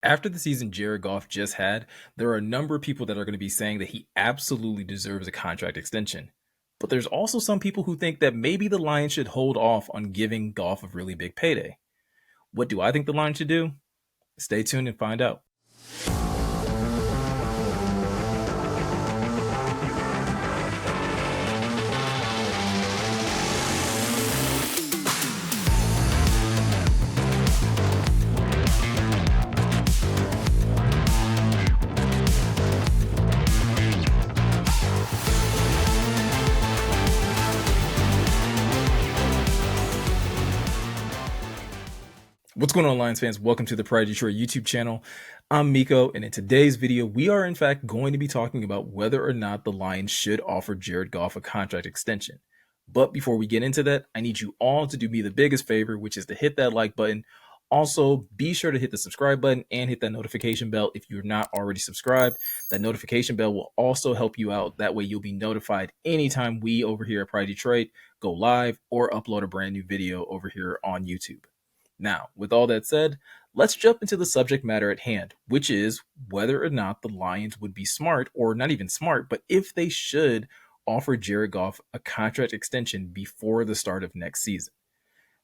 After the season Jared Goff just had, there are a number of people that are going to be saying that he absolutely deserves a contract extension. But there's also some people who think that maybe the Lions should hold off on giving Goff a really big payday. What do I think the Lions should do? Stay tuned and find out. What's going on, Lions fans? Welcome to the Pride Detroit YouTube channel. I'm Miko, and in today's video, we are in fact going to be talking about whether or not the Lions should offer Jared Goff a contract extension. But before we get into that, I need you all to do me the biggest favor, which is to hit that like button. Also, be sure to hit the subscribe button and hit that notification bell if you're not already subscribed. That notification bell will also help you out. That way you'll be notified anytime we over here at Pride Detroit go live or upload a brand new video over here on YouTube. Now, with all that said, let's jump into the subject matter at hand, which is whether or not the Lions would be smart, or not even smart, but if they should offer Jared Goff a contract extension before the start of next season.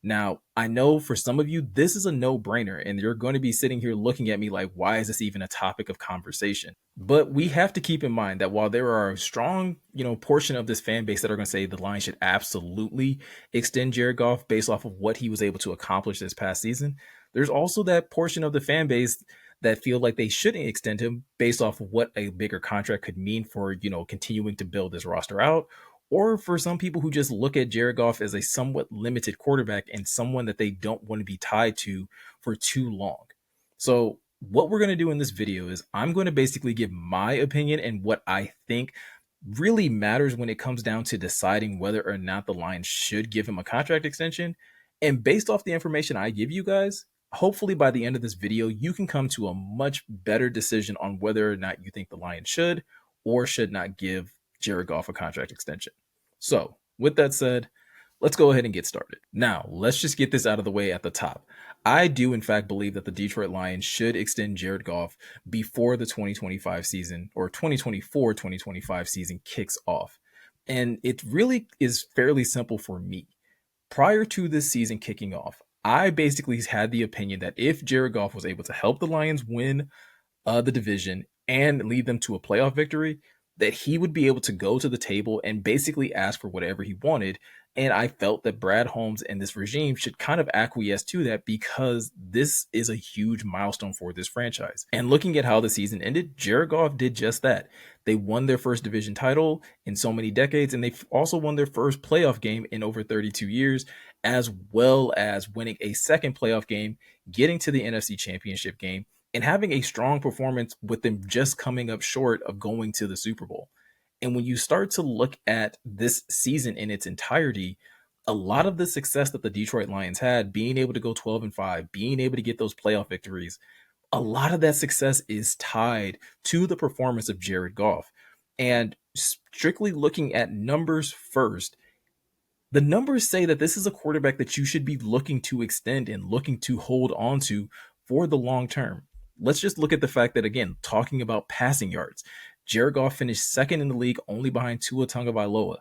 Now, I know for some of you, this is a no-brainer, and you're going to be sitting here looking at me like, why is this even a topic of conversation? But we have to keep in mind that while there are a strong, portion of this fan base that are going to say the Lions should absolutely extend Jared Goff based off of what he was able to accomplish this past season, there's also that portion of the fan base that feel like they shouldn't extend him based off of what a bigger contract could mean for, continuing to build this roster out, or for some people who just look at Jared Goff as a somewhat limited quarterback and someone that they don't want to be tied to for too long. So what we're going to do in this video is I'm going to basically give my opinion and what I think really matters when it comes down to deciding whether or not the Lions should give him a contract extension. And based off the information I give you guys, hopefully by the end of this video, you can come to a much better decision on whether or not you think the Lions should or should not give Jared Goff a contract extension. So with that said, let's go ahead and get started. Now, let's just get this out of the way at the top. I do, in fact, believe that the Detroit Lions should extend Jared Goff before the 2025 season or 2024-2025 season kicks off. And it really is fairly simple for me. Prior to this season kicking off, I basically had the opinion that if Jared Goff was able to help the Lions win the division and lead them to a playoff victory, that he would be able to go to the table and basically ask for whatever he wanted. And I felt that Brad Holmes and this regime should kind of acquiesce to that because this is a huge milestone for this franchise. And looking at how the season ended, Jared Goff did just that. They won their first division title in so many decades, and they also won their first playoff game in over 32 years, as well as winning a second playoff game, getting to the NFC Championship game, and having a strong performance with them just coming up short of going to the Super Bowl. And when you start to look at this season in its entirety, a lot of the success that the Detroit Lions had, being able to go 12-5, being able to get those playoff victories, a lot of that success is tied to the performance of Jared Goff. And strictly looking at numbers first, the numbers say that this is a quarterback that you should be looking to extend and looking to hold on to for the long term. Let's just look at the fact that, again, talking about passing yards, Jared Goff finished second in the league, only behind Tua Tagovailoa.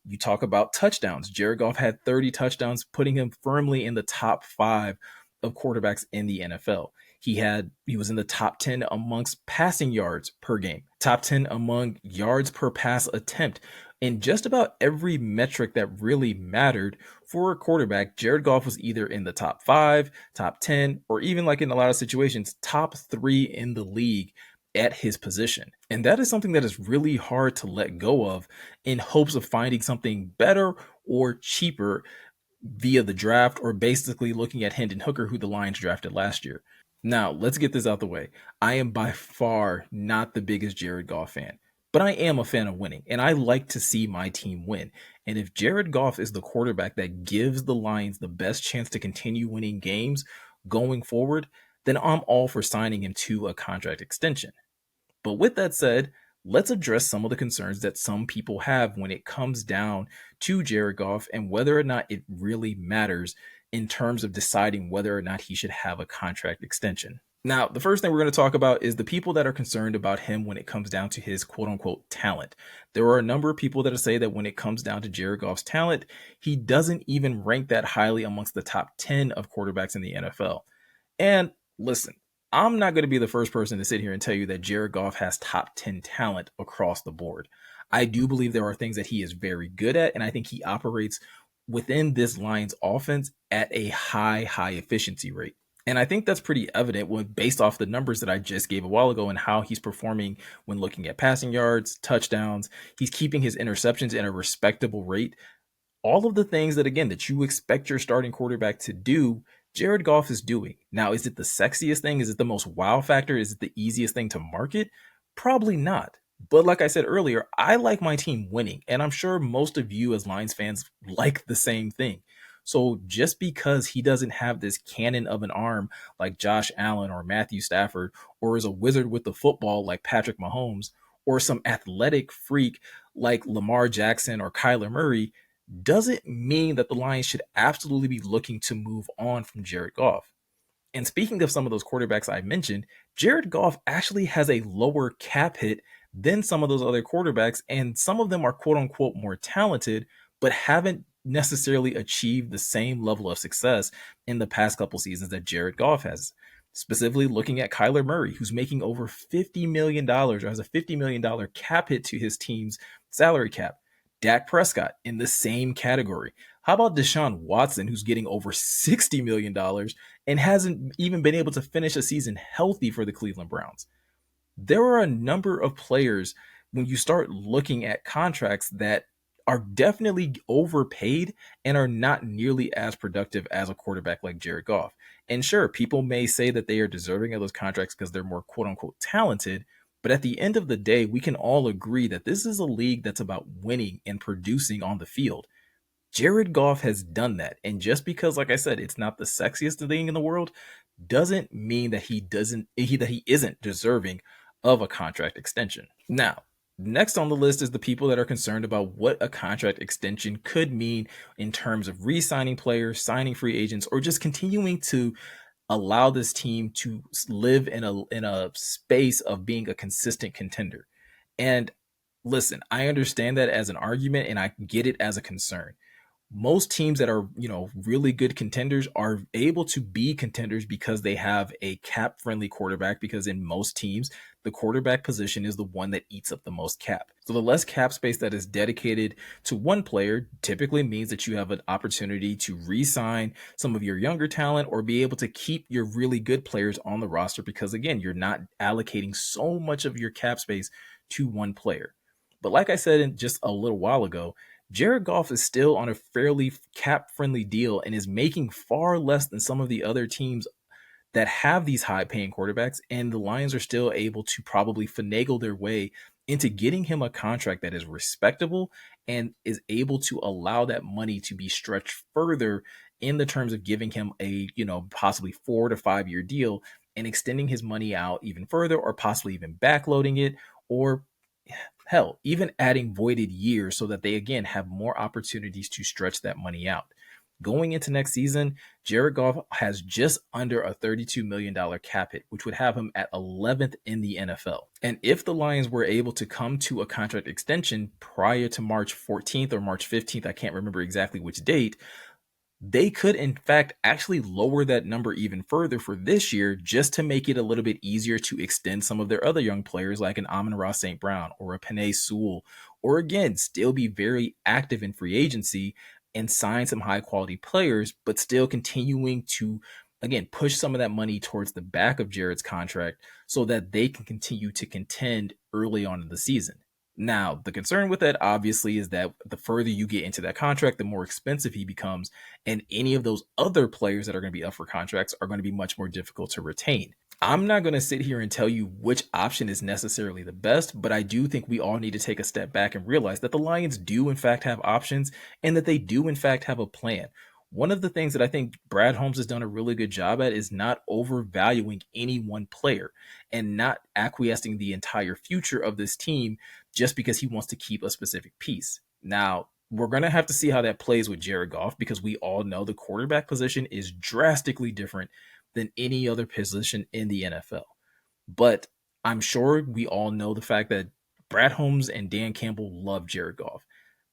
You talk about touchdowns. Jared Goff had 30 touchdowns, putting him firmly in the top 5 of quarterbacks in the NFL. He was in the top 10 amongst passing yards per game, top 10 among yards per pass attempt. In just about every metric that really mattered for a quarterback, Jared Goff was either in the top 5, top 10, or even, like in a lot of situations, top 3 in the league at his position. And that is something that is really hard to let go of in hopes of finding something better or cheaper via the draft, or basically looking at Hendon Hooker, who the Lions drafted last year. Now, let's get this out the way. I am by far not the biggest Jared Goff fan, but I am a fan of winning, and I like to see my team win. And if Jared Goff is the quarterback that gives the Lions the best chance to continue winning games going forward, then I'm all for signing him to a contract extension. But with that said, let's address some of the concerns that some people have when it comes down to Jared Goff and whether or not it really matters in terms of deciding whether or not he should have a contract extension. Now, the first thing we're going to talk about is the people that are concerned about him when it comes down to his quote unquote talent. There are a number of people that say that when it comes down to Jared Goff's talent, he doesn't even rank that highly amongst the top 10 of quarterbacks in the NFL. And listen, I'm not going to be the first person to sit here and tell you that Jared Goff has top 10 talent across the board. I do believe there are things that he is very good at, and I think he operates within this Lions offense at a high efficiency rate. And I think that's pretty evident when based off the numbers that I just gave a while ago and how he's performing when looking at passing yards, touchdowns. He's keeping his interceptions in a respectable rate. All of the things that, again, that you expect your starting quarterback to do, Jared Goff is doing. Now, is it the sexiest thing? Is it the most wow factor? Is it the easiest thing to market? Probably not. But like I said earlier, I like my team winning, and I'm sure most of you as Lions fans like the same thing. So just because he doesn't have this cannon of an arm like Josh Allen or Matthew Stafford, or is a wizard with the football like Patrick Mahomes, or some athletic freak like Lamar Jackson or Kyler Murray, doesn't mean that the Lions should absolutely be looking to move on from Jared Goff. And speaking of some of those quarterbacks I mentioned, Jared Goff actually has a lower cap hit than some of those other quarterbacks, and some of them are quote unquote more talented, but haven't necessarily achieved the same level of success in the past couple seasons that Jared Goff has. Specifically, looking at Kyler Murray, who's making over $50 million or has a $50 million cap hit to his team's salary cap. Dak Prescott in the same category. How about Deshaun Watson, who's getting over $60 million and hasn't even been able to finish a season healthy for the Cleveland Browns? There are a number of players when you start looking at contracts that are definitely overpaid and are not nearly as productive as a quarterback like Jared Goff. And sure, people may say that they are deserving of those contracts because they're more quote unquote talented. But at the end of the day, we can all agree that this is a league that's about winning and producing on the field. Jared Goff has done that. And just because, like I said, it's not the sexiest thing in the world, doesn't mean that he isn't deserving of a contract extension. Now, next on the list is the people that are concerned about what a contract extension could mean in terms of re-signing players, signing free agents, or just continuing to allow this team to live in a space of being a consistent contender. And listen, I understand that as an argument and I get it as a concern. Most teams that are, really good contenders are able to be contenders because they have a cap friendly quarterback, because in most teams, the quarterback position is the one that eats up the most cap. So the less cap space that is dedicated to one player typically means that you have an opportunity to re-sign some of your younger talent or be able to keep your really good players on the roster because, again, you're not allocating so much of your cap space to one player. But like I said just a little while ago, Jared Goff is still on a fairly cap friendly deal and is making far less than some of the other teams that have these high paying quarterbacks. And the Lions are still able to probably finagle their way into getting him a contract that is respectable and is able to allow that money to be stretched further in the terms of giving him a, possibly 4 to 5 year deal and extending his money out even further, or possibly even backloading it, or hell, even adding voided years so that they again have more opportunities to stretch that money out. Going into next season, Jared Goff has just under a $32 million cap hit, which would have him at 11th in the NFL. And if the Lions were able to come to a contract extension prior to March 14th or March 15th, I can't remember exactly which date, they could in fact actually lower that number even further for this year just to make it a little bit easier to extend some of their other young players like an Amon-Ra St. Brown or a Penei Sewell, or again, still be very active in free agency and sign some high quality players, but still continuing to, again, push some of that money towards the back of Jared's contract so that they can continue to contend early on in the season. Now, the concern with that obviously is that the further you get into that contract, the more expensive he becomes, and any of those other players that are going to be up for contracts are going to be much more difficult to retain. I'm not going to sit here and tell you which option is necessarily the best, but I do think we all need to take a step back and realize that the Lions do in fact have options and that they do in fact have a plan. One of the things that I think Brad Holmes has done a really good job at is not overvaluing any one player and not acquiescing the entire future of this team just because he wants to keep a specific piece. Now, we're going to have to see how that plays with Jared Goff because we all know the quarterback position is drastically different than any other position in the NFL. But I'm sure we all know the fact that Brad Holmes and Dan Campbell love Jared Goff.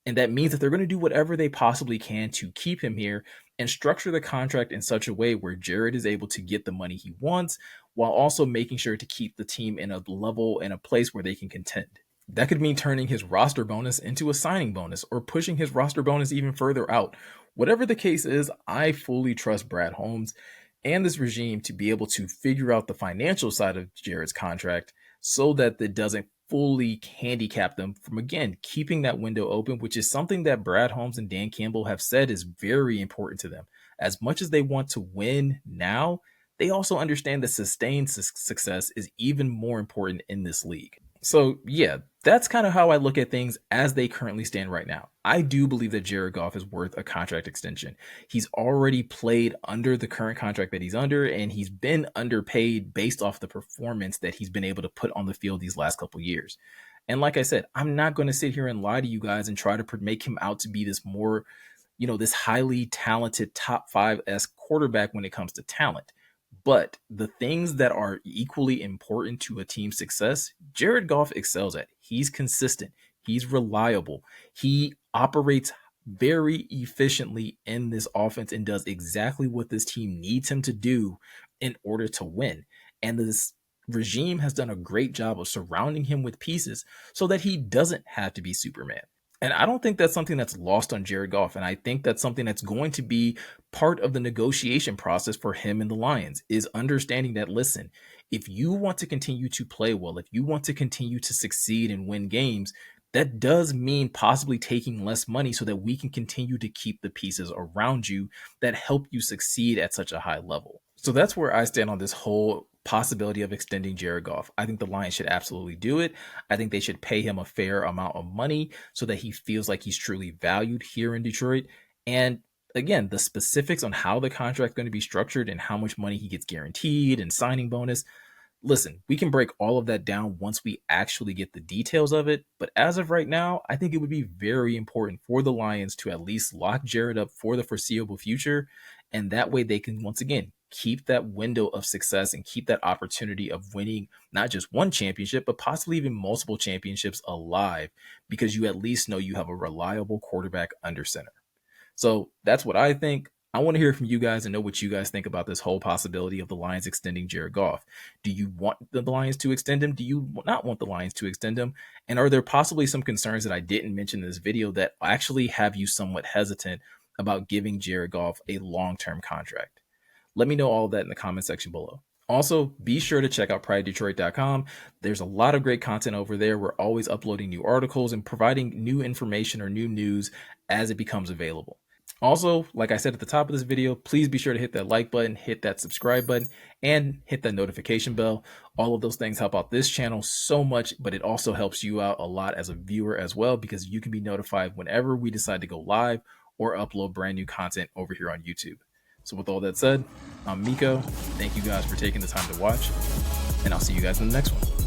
And that means that they're going to do whatever they possibly can to keep him here and structure the contract in such a way where Jared is able to get the money he wants while also making sure to keep the team in a level and a place where they can contend. That could mean turning his roster bonus into a signing bonus or pushing his roster bonus even further out. Whatever the case is, I fully trust Brad Holmes and this regime to be able to figure out the financial side of Jared's contract so that it doesn't fully handicap them from, again, keeping that window open, which is something that Brad Holmes and Dan Campbell have said is very important to them. As much as they want to win now, they also understand that sustained success is even more important in this league. So, yeah, that's kind of how I look at things as they currently stand right now. I do believe that Jared Goff is worth a contract extension. He's already played under the current contract that he's under, and he's been underpaid based off the performance that he's been able to put on the field these last couple years. And like I said, I'm not going to sit here and lie to you guys and try to make him out to be this more, this highly talented top 5S quarterback when it comes to talent. But the things that are equally important to a team's success, Jared Goff excels at. He's consistent. He's reliable. He operates very efficiently in this offense and does exactly what this team needs him to do in order to win. And this regime has done a great job of surrounding him with pieces so that he doesn't have to be Superman. And I don't think that's something that's lost on Jared Goff. And I think that's something that's going to be part of the negotiation process for him and the Lions is understanding that, listen, if you want to continue to play well, if you want to continue to succeed and win games, that does mean possibly taking less money so that we can continue to keep the pieces around you that help you succeed at such a high level. So that's where I stand on this whole possibility of extending Jared Goff. I think the Lions should absolutely do it. I think they should pay him a fair amount of money so that he feels like he's truly valued here in Detroit. And again, the specifics on how the contract is going to be structured and how much money he gets guaranteed and signing bonus, listen, we can break all of that down once we actually get the details of it. But as of right now, I think it would be very important for the Lions to at least lock Jared up for the foreseeable future. And that way they can, once again, keep that window of success and keep that opportunity of winning not just one championship, but possibly even multiple championships alive, because you at least know you have a reliable quarterback under center. So that's what I think. I want to hear from you guys and know what you guys think about this whole possibility of the Lions extending Jared Goff. Do you want the Lions to extend him? Do you not want the Lions to extend him? And are there possibly some concerns that I didn't mention in this video that actually have you somewhat hesitant about giving Jared Goff a long-term contract? Let me know all of that in the comment section below. Also, be sure to check out PrideDetroit.com. There's a lot of great content over there. We're always uploading new articles and providing new information or new news as it becomes available. Also, like I said at the top of this video, please be sure to hit that like button, hit that subscribe button, and hit that notification bell. All of those things help out this channel so much, but it also helps you out a lot as a viewer as well, because you can be notified whenever we decide to go live or upload brand new content over here on YouTube. So with all that said, I'm Miko. Thank you guys for taking the time to watch, and I'll see you guys in the next one.